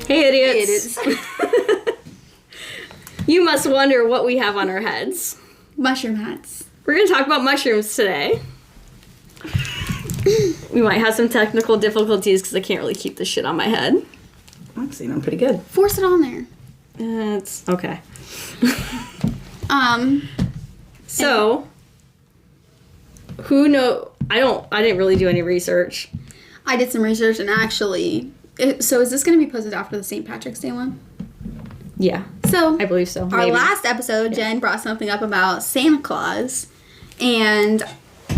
Hey, idiots. Hey, You must wonder what we have on our heads. Mushroom hats. We're going to talk about mushrooms today. We might have some technical difficulties because I can't really keep this shit on my head. I'm seeing them pretty good. Force it on there. It's okay. So, who know? I didn't really do any research. I did some research and actually... So is this going to be posted after the St. Patrick's Day one? Yeah. So, I believe so. Our last episode, Jen brought something up about Santa Claus. And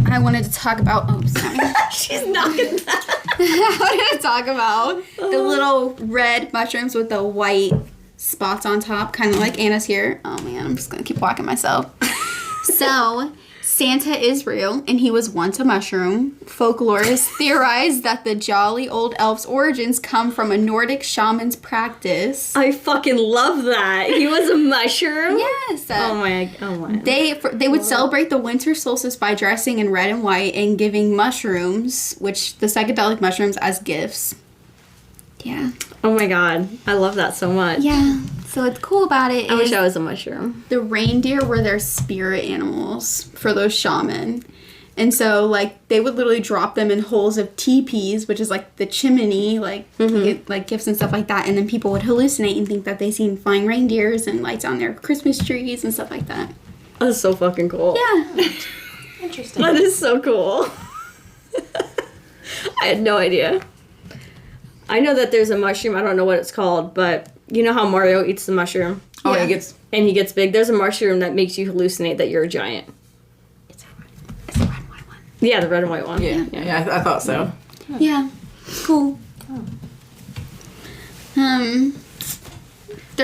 I wanted to talk about... Oh, sorry. She's knocking that. I wanted to talk about the little red mushrooms with the white spots on top, kind of like Anna's here. Oh, man, I'm just going to keep walking myself. So... Santa is real, and he was once a mushroom. Folklorists theorize that the jolly old elf's origins come from a Nordic shaman's practice. I fucking love that. He was a mushroom? Yes. Oh my. They would celebrate the winter solstice by dressing in red and white and giving mushrooms, which the psychedelic mushrooms, as gifts. Yeah. Oh my god. I love that so much. Yeah. So what's cool about it I wish I was a mushroom. The reindeer were their spirit animals for those shaman. And so, like, they would literally drop them in holes of teepees, which is, like, the chimney, like, get, like, gifts and stuff like that. And then people would hallucinate and think that they seen flying reindeers and lights on their Christmas trees and stuff like that. That's so fucking cool. Yeah. Interesting. That is so cool. I had no idea. I know that there's a mushroom. I don't know what it's called, but you know how Mario eats the mushroom? Oh, Yeah. he gets big. There's a mushroom that makes you hallucinate that you're a giant. It's a red and white one. Yeah, the red and white one. Yeah, I thought so. Yeah. It's cool. They're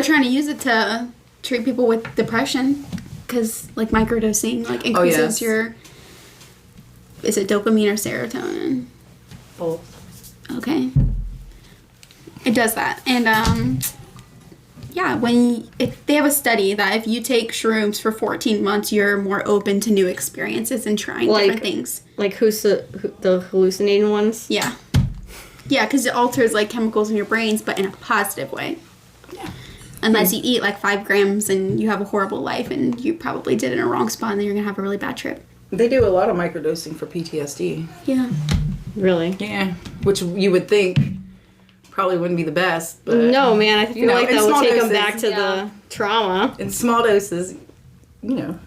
trying to use it to treat people with depression because, like, microdosing, like, increases your... Is it dopamine or serotonin? Both. Okay. It does that. And, yeah, they have a study that if you take shrooms for 14 months, you're more open to new experiences and trying different things. Like the hallucinating ones? Yeah. Yeah, because it alters, like, chemicals in your brains, but in a positive way. Yeah. Unless you eat, like, 5 grams and you have a horrible life and you probably did it in a wrong spot and then you're going to have a really bad trip. They do a lot of microdosing for PTSD. Yeah. Really? Yeah. Which you would think probably wouldn't be the best, but... No, man. I feel like that would take them back to yeah. the trauma. In small doses, you know.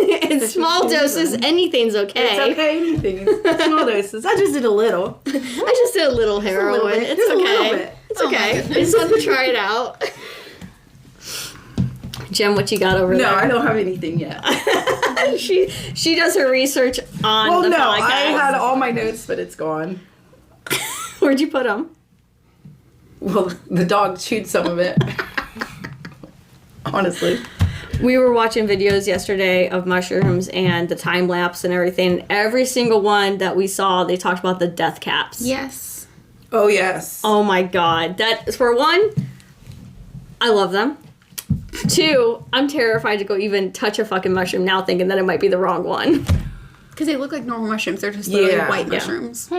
In small doses, anything's okay. It's okay, anything. In small doses. I just did a little. I just did a little heroin. little bit. It's Just a okay. little bit. It's Oh my okay. I goodness. just wanted to try it out. Jem, what you got over there? No, I don't have anything yet. She does her research on Well, the no, podcast. I had all my notes, but it's gone. Where'd you put them? Well, the dog chewed some of it. Honestly. We were watching videos yesterday of mushrooms and the time lapse and everything. And every single one that we saw, they talked about the death caps. Yes. Oh, yes. Oh my god. That, for one, I love them. 2, I'm terrified to go even touch a fucking mushroom now thinking that it might be the wrong one. Because they look like normal mushrooms. They're just literally white mushrooms.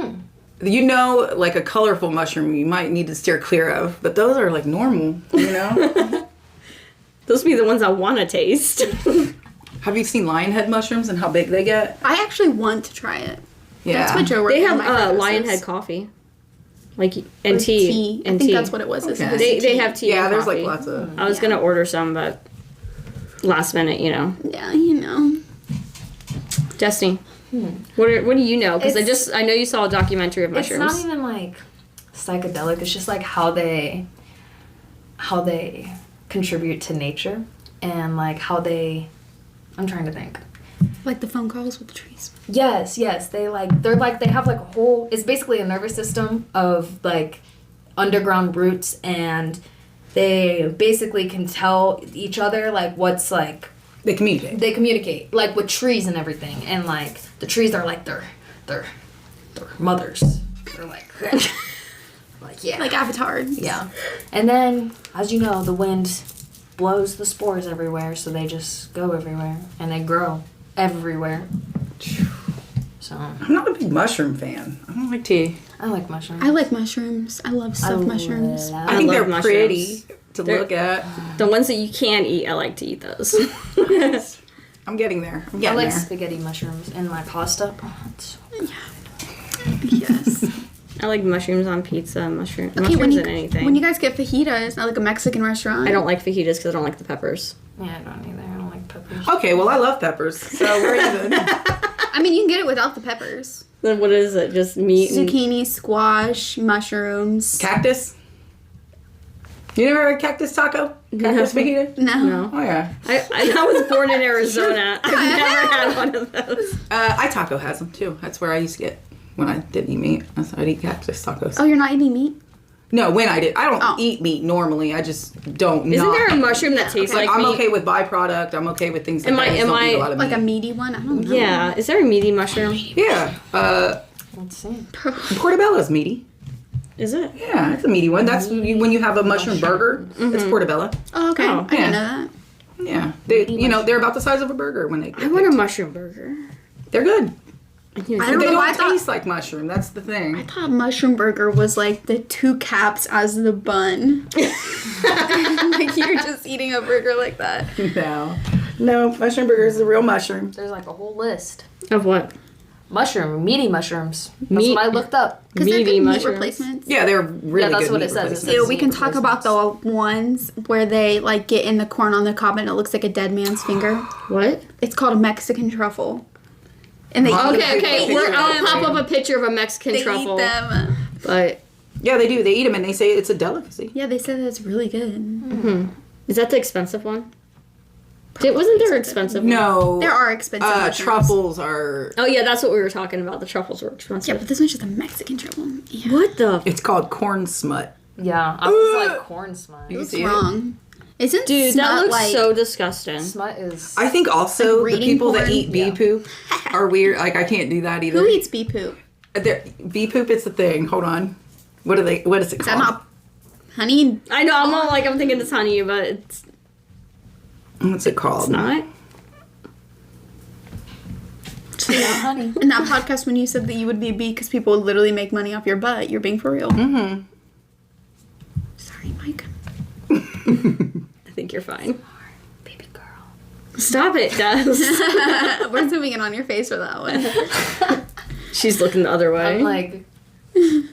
You know, like a colorful mushroom you might need to steer clear of, but those are like normal, you know? Those would be the ones I want to taste. Have you seen lion head mushrooms and how big they get? I actually want to try it. Yeah. That's what Joe worked They have on lion head coffee. Like, and tea. I think that's what it was. Okay. They have tea Yeah, and there's coffee. like lots of... I was going to order some, but last minute, you know. Yeah, you know. Destiny, what do you know? Because I know you saw a documentary of mushrooms. It's not even like psychedelic. It's just like how they contribute to nature and like how they. I'm trying to think. Like the phone calls with the trees. Yes. They they have like a whole. It's basically a nervous system of like underground roots, and they basically can tell each other like what's like. They communicate. They communicate like with trees and everything, and like the trees are like their mothers. They're like yeah, Like avatars. yeah. And then, as you know, the wind blows the spores everywhere, so they just go everywhere and they grow everywhere. So I'm not a big mushroom fan. I don't like tea. I like mushrooms. I like mushrooms. I love stuffed mushrooms. I think love they're pretty mushrooms. to look at. The ones that you can eat, I like to eat those. I'm getting there. I'm I getting like there. spaghetti mushrooms in my pasta. Oh, it's so Yes. I like mushrooms on pizza, mushrooms when in you, anything. when you guys get fajitas at like a Mexican restaurant. I don't like fajitas because I don't like the peppers. yeah, I don't either. I don't like peppers. Okay, well, I love peppers, so we're even. I mean, you can get it without the peppers. Then what is it? Just meat and... Zucchini, squash, mushrooms. Cactus? You never had a cactus taco? Cactus fajita? No. No. Oh, yeah. I was born in Arizona. I've never had one of those. iTaco has them, too. That's where I used to get when I didn't eat meat. That's how I'd eat cactus tacos. Oh, you're not eating meat? No, when I did. I don't Oh. eat meat normally. I just don't. Isn't there a mushroom that tastes like I'm meat? okay with byproduct. I'm okay with things like Am that. I- I just am don't eat a I- lot of Like a meat. meaty one? I don't know. Yeah. Is there a meaty mushroom? Yeah. Let's see. Portobella's meaty. Is it? Yeah, it's a meaty one. That's when you have a mushroom burger. It's portobello. Oh, okay. Oh, I didn't yeah. know that. Yeah, they're about the size of a burger when they. I want a mushroom burger. They're good. I They don't know why I don't thought, taste like mushroom. That's the thing. I thought mushroom burger was like the 2 caps as the bun. Like you're just eating a burger like that. No, mushroom burger is the real mushroom. There's like a whole list. Of what? Meaty mushrooms. That's Meat- what I looked up. Because they're Meaty good meat mushrooms. replacements. Yeah, they're really Yeah, that's good what meat it says. It replacements. says- Ew, we can meat talk about the ones where they like get in the corn on the cob and it looks like a dead man's finger. What? It's called a Mexican truffle. And they Okay, eat okay. them. I'll pop up a picture of a Mexican They truffle. eat them. But Yeah, they do. They eat them and they say it's a delicacy. Yeah, they said that it's really good. is that the expensive one? Wasn't there expensive one? No, There are expensive mushrooms. truffles are. Oh yeah, that's what we were talking about. The truffles were expensive. Yeah, but this one's just a Mexican truffle. Yeah. What the? It's called corn smut. Yeah, I was like corn smut. You What's see it? wrong? Isn't Dude, that smut looks like so disgusting. Smut is. I think also Like the reading people that porn? eat bee poop are weird. Like I can't do that either. who eats bee poop? Bee poop? It's the thing. Hold on. What is it Is that called? not honey? I know. I'm all like I'm thinking it's honey, but it's What's it called? not. honey. In that podcast, when you said that you would be a bee because people would literally make money off your butt, you're being for real. Mm-hmm. Sorry, Mike. I think you're fine. Baby girl. Stop it, Des. We're zooming in on your face for that one. She's looking the other way. I'm like. Let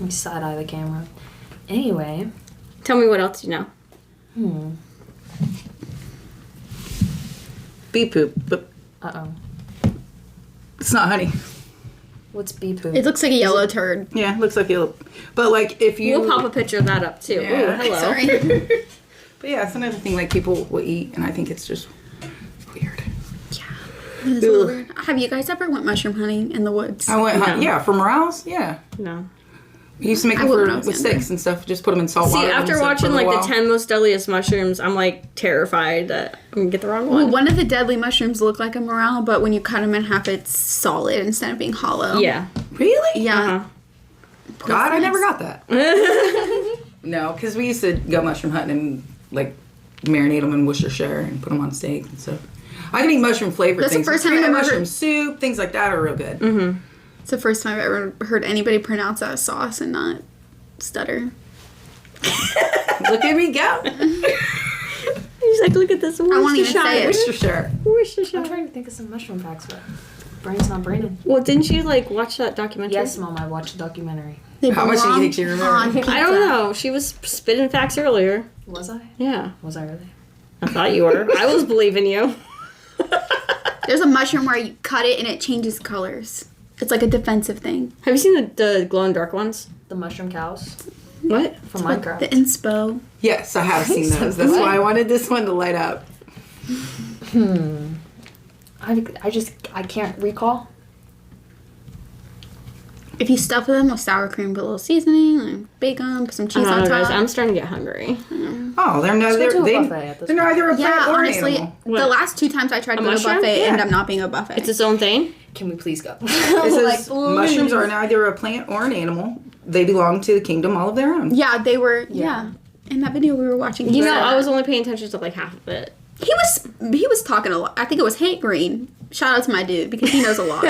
me side eye the camera. Anyway. Tell me what else you know. Bee poop, but Uh oh. it's not honey. What's bee poop? It looks like a yellow turd. Yeah, it looks like you. But like if you. We'll pop a picture of that up too. Yeah. Ooh, hello. Sorry. But yeah, it's another thing like people will eat, and I think it's just weird. It's a little weird. Have you guys ever went mushroom hunting in the woods? I went, No. yeah, for morels, yeah. No. We used to make I them would when I was with younger. sticks and stuff. Just put them in salt See, water. after and sit for watching a like little the while. 10 most deadliest mushrooms, I'm like terrified that I'm gonna get the wrong Well, one. one of the deadly mushrooms look like a morel, but when you cut them in half, it's solid instead of being hollow. Yeah. Really? Yeah. Uh-huh. God, I never got that. No, because we used to go mushroom hunting and like marinate them in Worcestershire and put them on steak and stuff. I can eat mushroom flavored That's the things. first time I've ever mushroom heard- soup, things like that are real good. Mm-hmm. It's the first time I've ever heard anybody pronounce that sauce and not stutter. Look at me go. He's like, look at this. I won't even say it. Worcestershire. Worcestershire. I'm trying to think of some mushroom facts, but brain's not braining. Well, didn't you like watch that documentary? Yes, Mom, I watched a documentary. They How much do you belong think she remembers? on pizza. I don't know. She was spitting facts earlier. Was I? Yeah. Was I really? I thought you were. I was believing you. There's a mushroom where you cut it and it changes colors. It's like a defensive thing. Have you seen the glow in dark ones? The mushroom cows What? from Minecraft. The inspo. Yes, I have seen those. That's why I wanted this one to light up. I can't recall. If you stuff them with sour cream, put a little seasoning, and bake them, put some I cheese don't on know, top. guys. I'm starting to get hungry. Oh, they're no, Let's go they're, to a they, buffet at this they're neither a plant Yeah, or an honestly, animal. the What? last 2 times I tried to go to a mushroom? buffet, it Yeah. ended up not being a buffet. It's its own thing. Can we please go? It says mushrooms are neither a plant or an animal. They belong to the kingdom all of their own. Yeah, they were. Yeah. In that video we were watching, You he know, said I that. was only paying attention to like half of it. He was talking a lot. I think it was Hank Green Shout out to my dude because he knows a lot.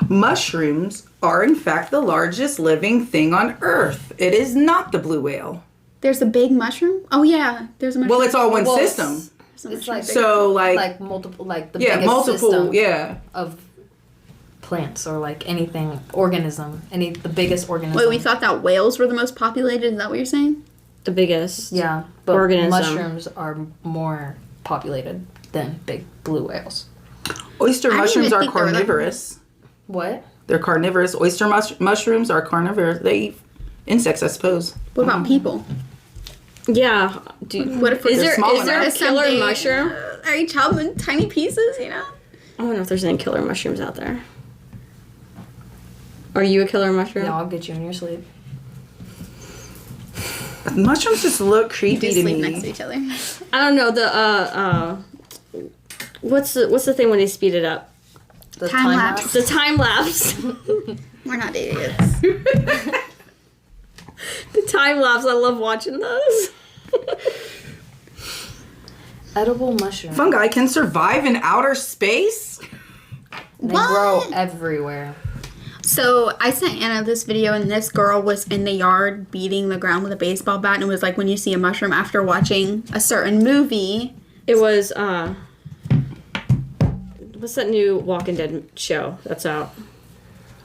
Mushrooms are in fact the largest living thing on Earth. It is not the blue whale. There's a big mushroom. Oh yeah, there's a mushroom. Well, it's all one Well, system. It's like So like multiple, like the yeah, biggest multiple system yeah. of plants or like anything organism, the biggest organism. Wait, we thought that whales were the most populated. Is that what you're saying? The biggest. Yeah, but organism. mushrooms are more populated than big blue whales. Oyster didn't mushrooms even are think they were that carnivorous. What? They're carnivorous. Oyster mushrooms are carnivorous. They eat insects, I suppose. What about people? Yeah. What if Is they're there small is there a enough? killer Something- mushroom? Are you chopping in tiny pieces? You know. I don't know if there's any killer mushrooms out there. Are you a killer mushroom? Yeah, I'll get you in your sleep. Mushrooms just look creepy Do to sleep me. next to each other. I don't know the what's the thing when they speed it up? The Time lapse. The time lapse. We're not idiots. The time lapse. I love watching those. Edible mushroom. Fungi can survive in outer space? They What? grow everywhere. So I sent Anna this video, and this girl was in the yard beating the ground with a baseball bat, and it was like when you see a mushroom after watching a certain movie. It was what's that new Walking Dead show that's out?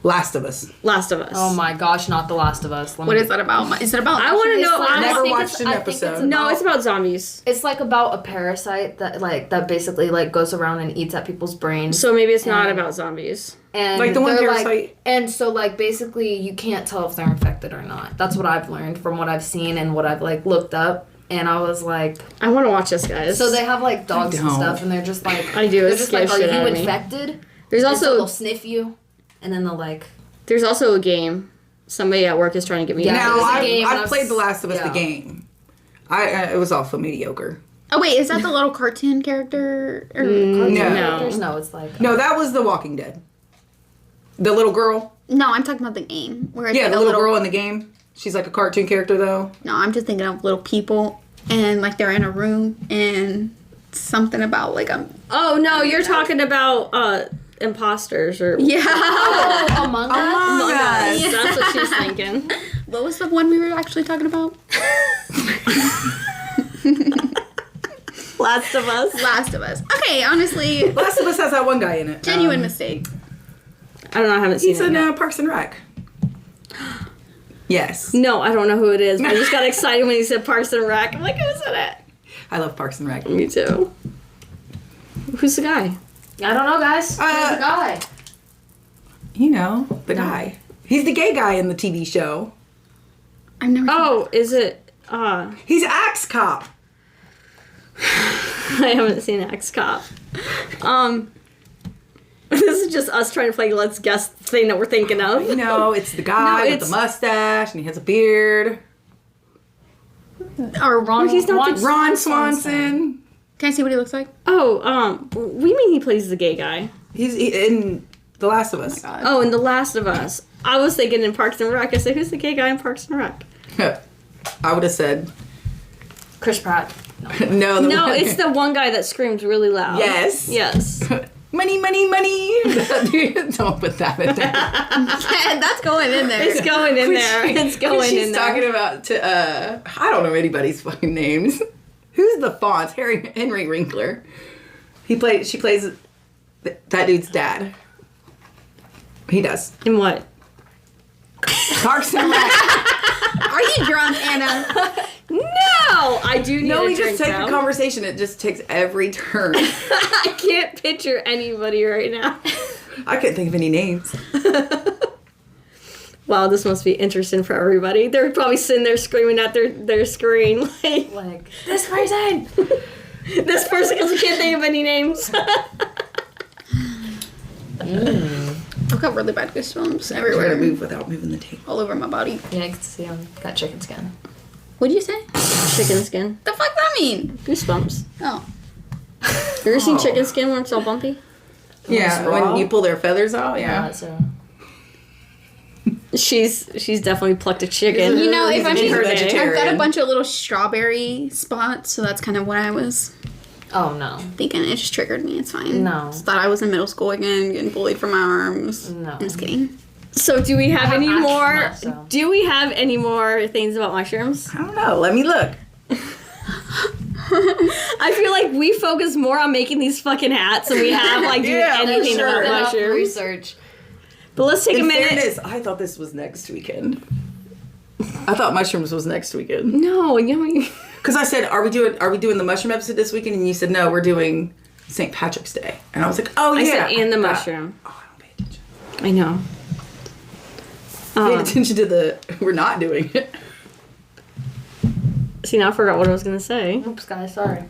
Last of Us. Last of Us. Oh my gosh, not The Last of Us. What is that about? Is it about? I want to know. like- I Never think watched an I think episode. No, it's about zombies. It's like about a parasite that basically like goes around and eats at people's brains. So maybe it's not And- about zombies. And Like the one they're, parasite- and so like basically you can't tell if they're infected or not. That's what I've learned from what I've seen and what I've like looked up. And I was like, I want to watch this, guys. so they have like dogs and don't. stuff, and they're just like, I do, it They're just like, scares are shit out you of me. infected? There's And so also they'll sniff you, and then they'll like. there's also a game. Somebody at work is trying to get me. Yeah. into. Now, it was a I've, game, and I've I've played The Last of Us, yeah. the game. It was awful mediocre. Oh wait, is that the little cartoon character? Or No. Characters? No, it's like. No, that was The Walking Dead. The little girl. No, I'm talking about the game. Where it's Yeah, like the a little girl in the game. She's like a cartoon character, though. No, I'm just thinking of little people, and like they're in a room, and something about like Oh no, you're talking about imposters or yeah. Oh, Among Us? Among Us. Us. That's what she's thinking. What was the one we were actually talking about? Last of Us. Last of Us. Okay, honestly, Last of Us has that one guy in it. genuine mistake. I don't know. I haven't seen He's it in yet. Parks and Rec. Yes. No, I don't know who it is. But I just got excited when he said Parks and Rec. I'm like, who's in it? I love Parks and Rec. Me too. Who's the guy? I don't know, guys. Who's the guy? You know, the guy. He's the gay guy in the TV show. I've never. Oh, is it? He's Axe Cop. I haven't seen X Cop. This is just us trying to play Let's Guess the thing that we're thinking of. You know, it's the guy No, with it's- the mustache and he has a beard. Or Ron. He's not the- Ron Swanson. Can I see what he looks like? Oh, we mean he plays the gay guy. He's in The Last of Us. Oh, in The Last of Us. I was thinking in Parks and Rec. I said, who's the gay guy in Parks and Rec? I would have said Chris Pratt. no. No, it's the one guy that screams really loud. Yes. Yes. money, money, money. Don't put that in there. That's going in there. It's going in there. It's going She's in there. talking about I don't know anybody's fucking names. Who's the font? Henry Winkler. She plays that dude's dad. He does. In what? Parks and Rec. Are you drunk, Anna? No! I do need No, a we drink just take now. the conversation. It just takes every turn. I can't picture anybody right now. I couldn't think of any names. Wow, this must be interesting for everybody. They're probably sitting there screaming at their screen like This person. this person because I can't think of any names. I've got really bad goosebumps Try to everywhere. move without moving the table. All over my body. Yeah, I can see him. Got chicken skin. What did you say? Chicken skin. The fuck that mean? Goosebumps. Oh. You ever seen chicken skin when it's all bumpy? Yeah, raw? when you pull their feathers out, yeah. So. She's definitely plucked a chicken. You know, if I'm He's a being vegetarian. I've got a bunch of little strawberry spots, so that's kind of what I was Oh no. Thinking it just triggered me. It's fine. No. Just thought I was in middle school again, getting bullied for my arms. No. I'm just kidding. So do we have any Actually, more? not so. Do we have any more things about mushrooms? I don't know. Let me look. I feel like we focus more on making these fucking hats than we have like doing Yeah, for anything sure. about mushrooms. Research. But let's take a In minute. fairness, I thought this was next weekend. I thought mushrooms was next weekend. No, you know. Because I said, are we doing the mushroom episode this weekend? And you said, no, we're doing St. Patrick's Day. And I was like, oh, yeah. I said and the That- mushroom. Oh, I don't pay attention. I know. Pay attention to the, we're not doing it. See, now I forgot what I was gonna say. Oops, guys, sorry.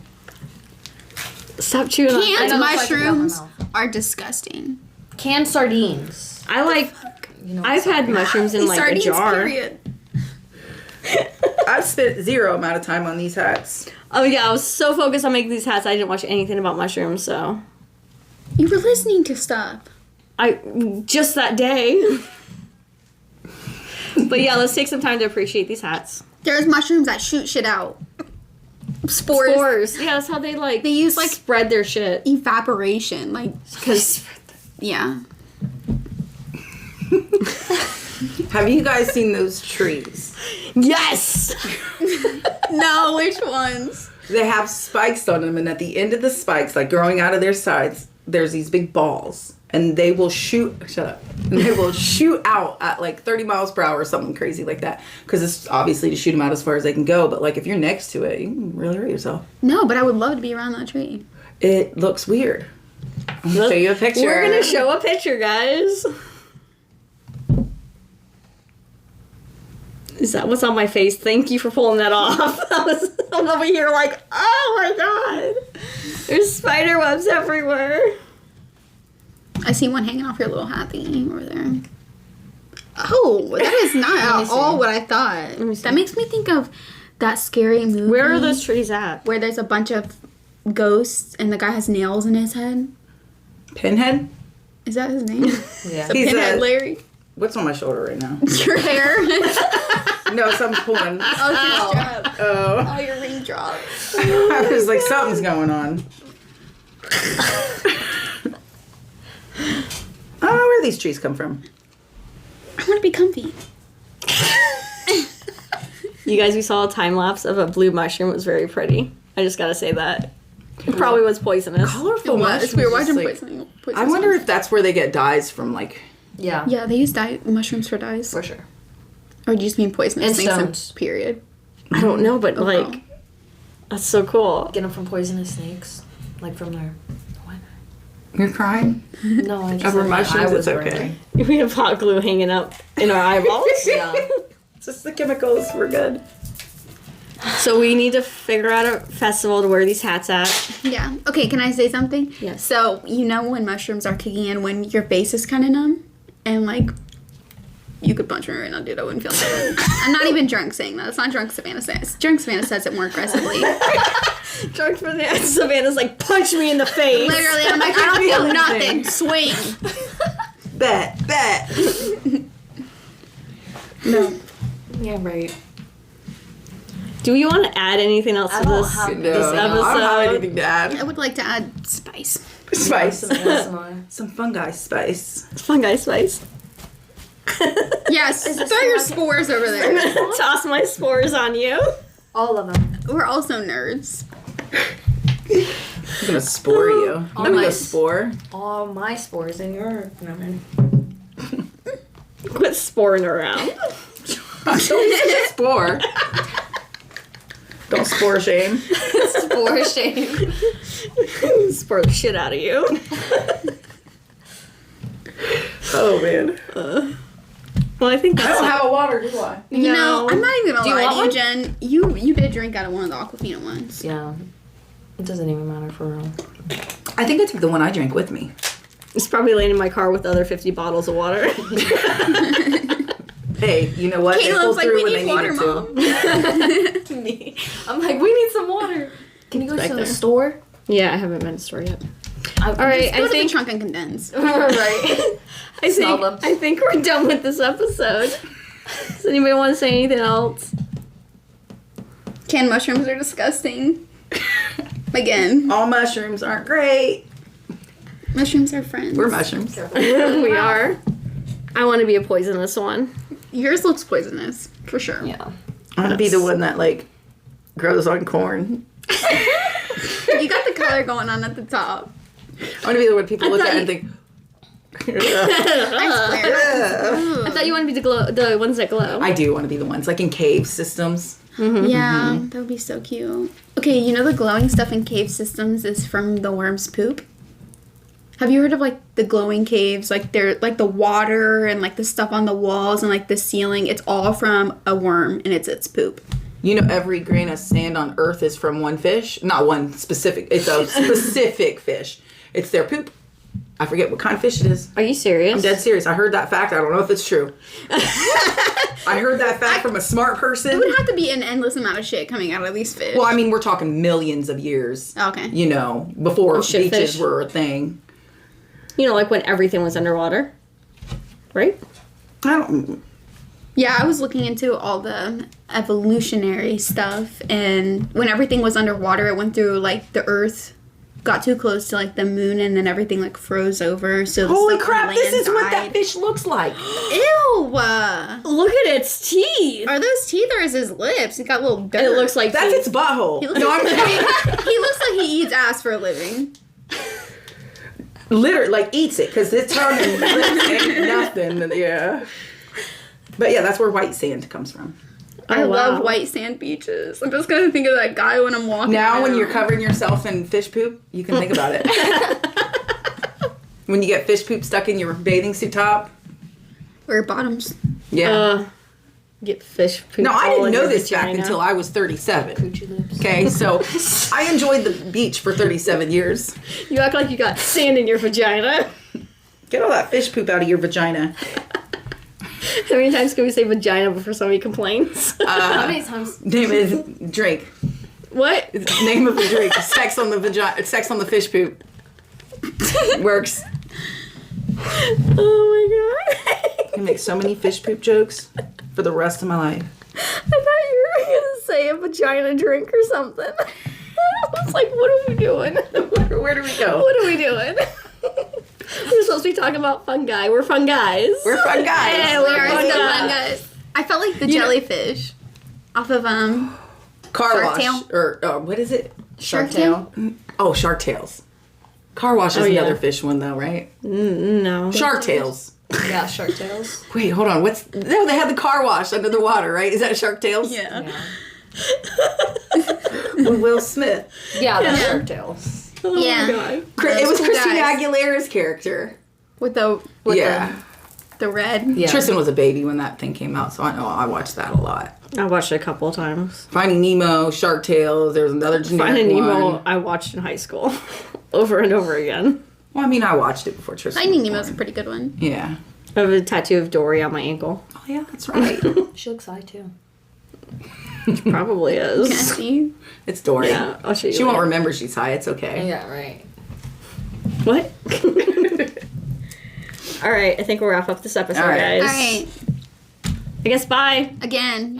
Stop chewing on. Canned know, it's like mushrooms in my are disgusting. Canned sardines. I like. You know, I've had mushrooms in like Sardines, a jar. period. I've spent zero amount of time on these hats. Oh yeah, I was so focused on making these hats, I didn't watch anything about mushrooms. So You were listening to stuff. I just that day. But yeah, let's take some time to appreciate these hats. There's mushrooms that shoot shit out. Spores. Spores. Yeah, that's how they like. They use, like, spread their shit. Evaporation. Like, Because yeah. Have you guys seen those trees? yes. No, which ones? They have spikes on them, and at the end of the spikes, like growing out of their sides, there's these big balls. And they will shoot, shut up. And they will shoot out at like 30 miles per hour or something crazy like that. Because it's obviously to shoot them out as far as they can go. But like if you're next to it, you can really hurt yourself. No, but I would love to be around that tree. It looks weird. I'm gonna show you a picture. We're gonna show a picture, guys. Is that what's on my face? Thank you for pulling that off. I'm over here like, oh my god. There's spider webs everywhere. I see one hanging off your little hat thingy over there. Oh, that is not at all what I thought. me see. That makes me think of that scary movie. Where are those trees at? Where there's a bunch of ghosts and the guy has nails in his head. Pinhead? Is that his name? Yeah. The He's Pinhead a- Larry. What's on my shoulder right now? Your hair. No, something's pulling. Oh, your strap. Oh. Oh, your ring drop. I was like, something's going on. I don't know where these trees come from. I want to be comfy. You guys, we saw a time lapse of a blue mushroom. It was very pretty. I just gotta say that. It probably was poisonous. Colorful It was. mushrooms. We were watching like- poisoning. I wonder if that's where they get dyes from, like. Yeah. Yeah, they use mushrooms for dyes. For sure. Or do you just mean poisonous And things? stones. Period. I don't know, but wow. like, that's so cool. Get them from poisonous snakes. Like from their. What? You're crying? No, I just. Over like, my mushrooms, eye was it's okay. burning. We have hot glue hanging up in our eyeballs. Yeah. It's just the chemicals. We're good. So we need to figure out a festival to wear these hats at. Yeah. Okay, can I say something? Yes. So, you know when mushrooms are kicking in when your face is kind of numb? And, like, you could punch me right now, dude. I wouldn't feel good. I'm not even drunk saying that. It's not drunk Savannah says. Drunk Savannah says it more aggressively. Drunk for the Savannah's like, punch me in the face. Literally, I'm like, I don't feel nothing. Swing. Bet. No. Yeah, right. Do we want to add anything else I to don't this? have No, This I don't have episode? anything to I add. would like to add spice. Spice. Some ASMR. Some fungi spice. Fungi spice. Yes, throw your spores over I'm there. gonna toss my spores on you. All of them. We're also nerds. I'm gonna spore you. I'm gonna go nice. spore. All my spores in your. Quit sporing around. Don't spore. Don't spore shame. Spore shame. Spore the shit out of you. Oh man. Well, I think I that's don't have a water, do I? You know, I'm not even gonna Do you lie want to you, one? Jen. You did drink out of one of the Aquafina ones. Yeah. It doesn't even matter for real. I think I took the one I drank with me. It's probably laying in my car with the other 50 bottles of water. Hey, you know what? They pulled Caleb's like, through we when need they water, needed to. Mom. Me. I'm like, we need some water. Can you go Back to there. the store? Yeah, I haven't been to the store yet. All All right, Go I to think the trunk and condense. right. Smell them. I think we're done with this episode. Does anybody want to say anything else? Canned mushrooms are disgusting. Again, All mushrooms aren't great. mushrooms are friends. We're mushrooms. We are. I want to be a poisonous one. Yours looks poisonous, for sure. Yeah. I want to be the one that, like, grows on corn. You got the color going on at the top. I want to be the one people look at and think, I thought you wanted to be the ones that glow. I do want to be the ones, like in cave systems. Yeah, that would be so cute. Okay, you know the glowing stuff in cave systems is from the worm's poop? Have you heard of, like, the glowing caves? Like, they're, like, the water and, like, the stuff on the walls and, like, the ceiling. It's all from a worm, and it's its poop. You know, every grain of sand on Earth is from one fish. Not one specific. It's a specific fish. It's their poop. I forget what kind of fish it is. Are you serious? I'm dead serious. I heard that fact. I don't know if it's true. I heard that fact from a smart person. It would have to be an endless amount of shit coming out of these fish. Well, I mean, we're talking millions of years. Okay. You know, before shit beaches fish. were a thing. You know, like when everything was underwater. Right? I don't. Yeah, I was looking into all the evolutionary stuff, and when everything was underwater, it went through, like, the Earth got too close to, like, the moon, and then everything, like, froze over, so the Holy stuff crap! on This land is what that died. fish looks like. Ew! Look at its teeth. Are those teeth or is his lips? He got little dirt. It looks like That's teeth. its butthole. He looks, No, like, I'm kidding. he looks like he eats ass for a living. Literally, like, eats it because its tongue and lips ain't nothing. Yeah. But yeah, that's where white sand comes from. I Oh, wow. love white sand beaches. I'm just gonna think of that guy when I'm walking. Now, when around. you're covering yourself in fish poop, you can think about it. When you get fish poop stuck in your bathing suit top. or bottoms. Yeah. Get fish poop. No, I all didn't in know your this back vagina. until I was 37. Coochie lips. Okay, so I enjoyed the beach for 37 years. You act like you got sand in your vagina. Get all that fish poop out of your vagina. How many times can we say vagina before somebody complains? How many times? Name is drink. What? Name of the drink. Sex on the vagina. Sex on the fish poop. Works. Oh my god. I make so many fish poop jokes for the rest of my life. I thought you were gonna say a vagina drink or something. I was like, what are we doing? Where do we go? What are we doing? We're supposed to be talking about fungi. We're fun guys. We're fun guys. Hey, We we're are fun so guys. fun, guys. I felt like the You know- jellyfish off of Car Shark wash. Tale? Or what is it? Shark Tale. Oh, shark tails. Car wash is Oh, yeah. another fish one though, right? No. Shark tails. Yeah, shark tails. Wait, hold on. No, they had the car wash under the water, right? Is that Shark Tales? Yeah. With Will Smith. Yeah, that's Yeah. shark tails. Oh Yeah. my god. It was cool Christina guys. Aguilera's character. With the the red. Yeah. Tristan was a baby when that thing came out, so I know I watched that a lot. I watched it a couple of times. Finding Nemo, Shark Tales, there's another generic Finding Nemo, one. I watched in high school, over and over again. Well, I mean, I watched it before Tristan Finding was Nemo's a born. pretty good one. Yeah. I have a tattoo of Dory on my ankle. Oh, yeah, that's right. She looks high too. Probably Can I is. see? It's Dory. Yeah, I'll show you. She won't later. remember she's high. It's okay. Yeah, right. What? All right, I think we'll wrap up this episode, All right. guys. All right. I guess bye. Again.